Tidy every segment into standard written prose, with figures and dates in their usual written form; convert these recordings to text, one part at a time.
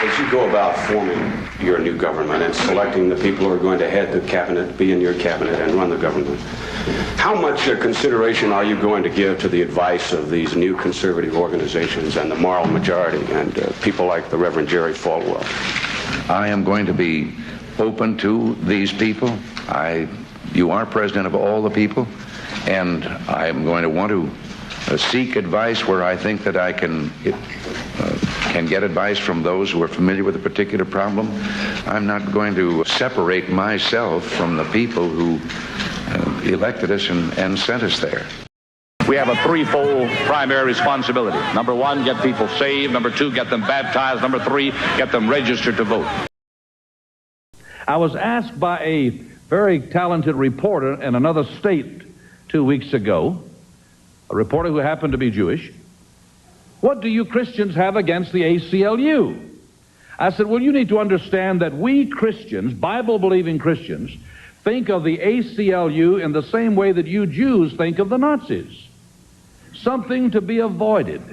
As you go about forming your new government and selecting the people who are going to head the cabinet, be in your cabinet, and run the government, how much consideration are you going to give to the advice of these new conservative organizations and the moral majority and people like the Reverend Jerry Falwell? I am going to be open to these people. You are president of all the people, and I am going to want to seek advice where I think that I can get advice from those who are familiar with a particular problem. I'm not going to separate myself from the people who elected us and sent us there. We have a threefold primary responsibility. Number one, get people saved. Number two, get them baptized. Number three, get them registered to vote. I was asked by a very talented reporter in another state 2 weeks ago, a reporter who happened to be Jewish, what do you Christians have against the ACLU? I said, well, you need to understand that we Christians, Bible-believing Christians, think of the ACLU in the same way that you Jews think of the Nazis. Something to be avoided.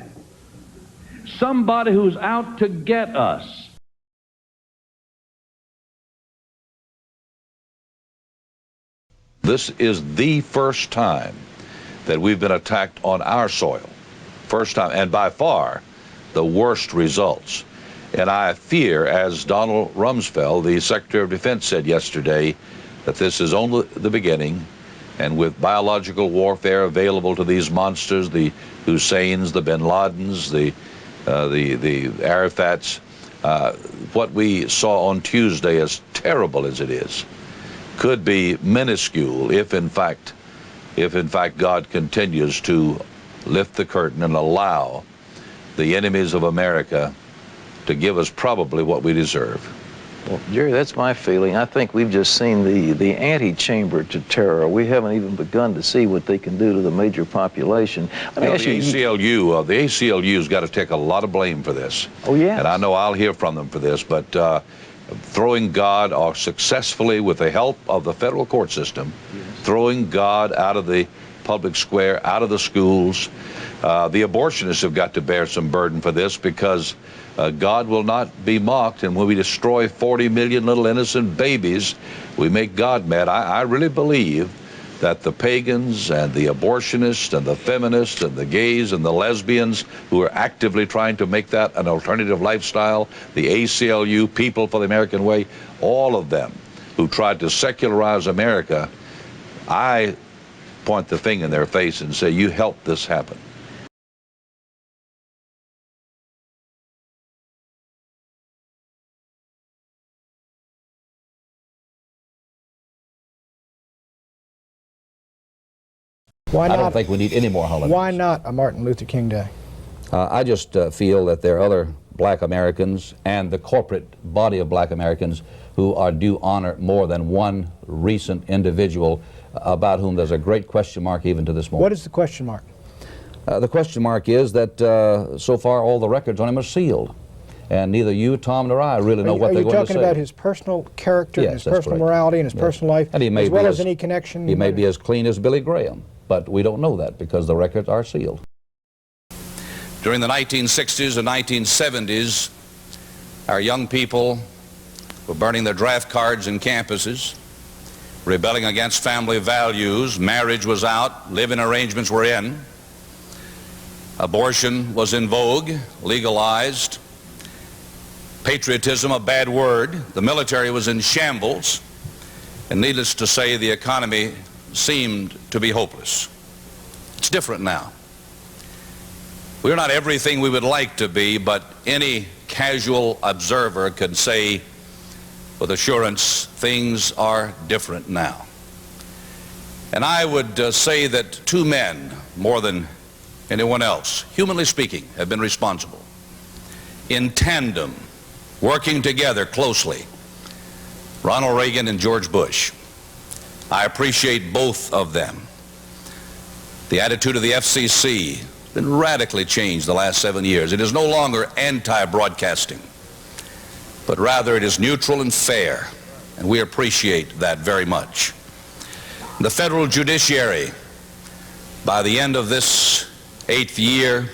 Somebody who's out to get us. This is the first time that we've been attacked on our soil. First time, and by far, the worst results. And I fear, as Donald Rumsfeld, the Secretary of Defense, said yesterday, that this is only the beginning, and with biological warfare available to these monsters, the Husseins, the Bin Ladens, the Arafats, what we saw on Tuesday, as terrible as it is, could be minuscule if in fact God continues to lift the curtain and allow the enemies of America to give us probably what we deserve. Well, Jerry, that's my feeling. I think we've just seen the antechamber to terror. We haven't even begun to see what they can do to the major population. The ACLU's got to take a lot of blame for this. Oh, yeah. And I know I'll hear from them for this, but throwing God, or successfully with the help of the federal court system, throwing God out of the public square, out of the schools. The abortionists have got to bear some burden for this, because God will not be mocked, and when we destroy 40 million little innocent babies, we make God mad. I really believe that the pagans and the abortionists and the feminists and the gays and the lesbians who are actively trying to make that an alternative lifestyle, the ACLU, People for the American Way, all of them who tried to secularize America, I point the finger in their face and say, you helped this happen. Why not? I don't think we need any more holidays. Why not a Martin Luther King Day? I just feel that there are other black Americans and the corporate body of black Americans who are due honor more than one recent individual about whom there's a great question mark even to this moment. What is the question mark? The question mark is that so far all the records on him are sealed. And neither you, Tom, nor I really know what they're going to say. Are you talking about his personal character, yes, his personal morality, and his personal life, and he may as well be as any connection? He may be as clean as Billy Graham, but we don't know that because the records are sealed. During the 1960s and 1970s, our young people were burning their draft cards in campuses, rebelling against family values. Marriage was out, living arrangements were in. Abortion was in vogue, legalized. Patriotism, a bad word. The military was in shambles. And needless to say, the economy seemed to be hopeless. It's different now. We're not everything we would like to be, but any casual observer could say with assurance things are different now. And I would say that two men, more than anyone else, humanly speaking, have been responsible. In tandem, working together closely, Ronald Reagan and George Bush. I appreciate both of them. The attitude of the FCC has been radically changed the last 7 years. It is no longer anti-broadcasting, but rather it is neutral and fair, and we appreciate that very much. The federal judiciary, by the end of this 8th year,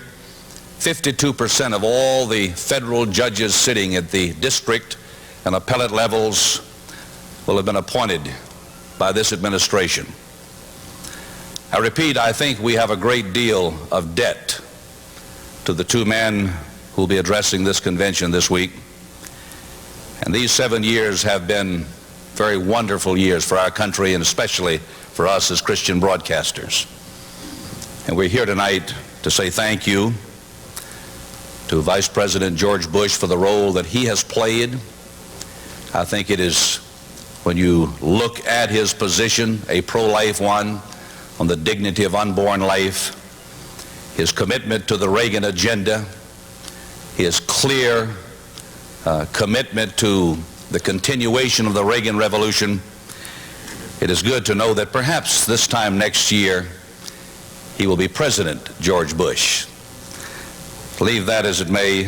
52% of all the federal judges sitting at the district and appellate levels will have been appointed by this administration. I repeat, I think we have a great deal of debt to the two men who will be addressing this convention this week. And these 7 years have been very wonderful years for our country, and especially for us as Christian broadcasters. And we're here tonight to say thank you to Vice President George Bush for the role that he has played. I think it is, when you look at his position, a pro-life one, on the dignity of unborn life, his commitment to the Reagan agenda, his clear commitment to the continuation of the Reagan Revolution. It is good to know that perhaps this time next year he will be President George Bush. Leave that as it may,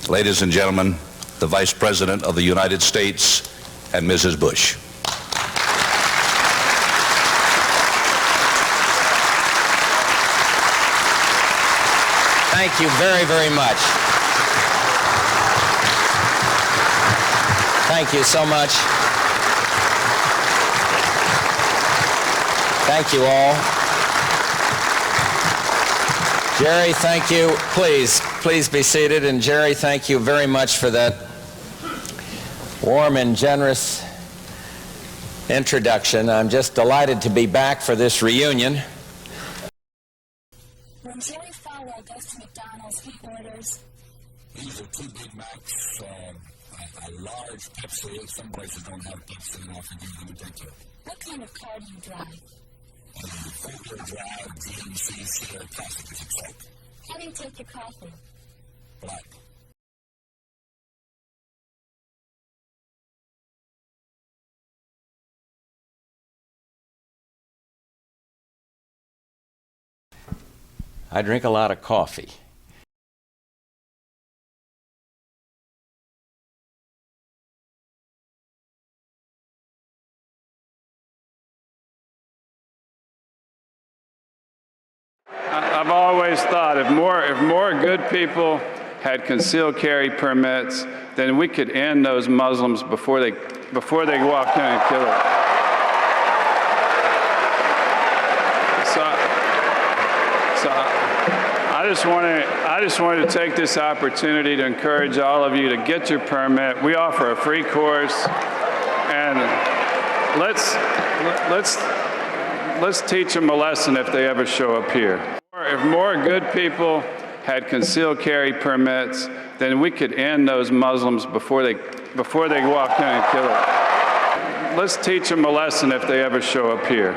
ladies and gentlemen, the Vice President of the United States and Mrs. Bush. Thank you very, very much. Thank you so much. Thank you all. Jerry, thank you. Please be seated. And Jerry, thank you very much for that warm and generous introduction. I'm just delighted to be back for this reunion. When Jerry Falwell goes to McDonald's, he orders. These are 2 Big Macs, a large Pepsi. Some places don't have Pepsi, and I forgive them and thank you. What kind of car do you drive? Four-wheel drive, GMC, Sierra, classic is exact. How do you take your coffee? Black. I drink a lot of coffee. I've always thought if more good people had concealed carry permits, then we could end those Muslims before they walk in and kill it. So I just wanted to take this opportunity to encourage all of you to get your permit. We offer a free course, and let's teach them a lesson if they ever show up here. If more good people had concealed carry permits, then we could end those Muslims before they walk in and kill it. Let's teach them a lesson if they ever show up here.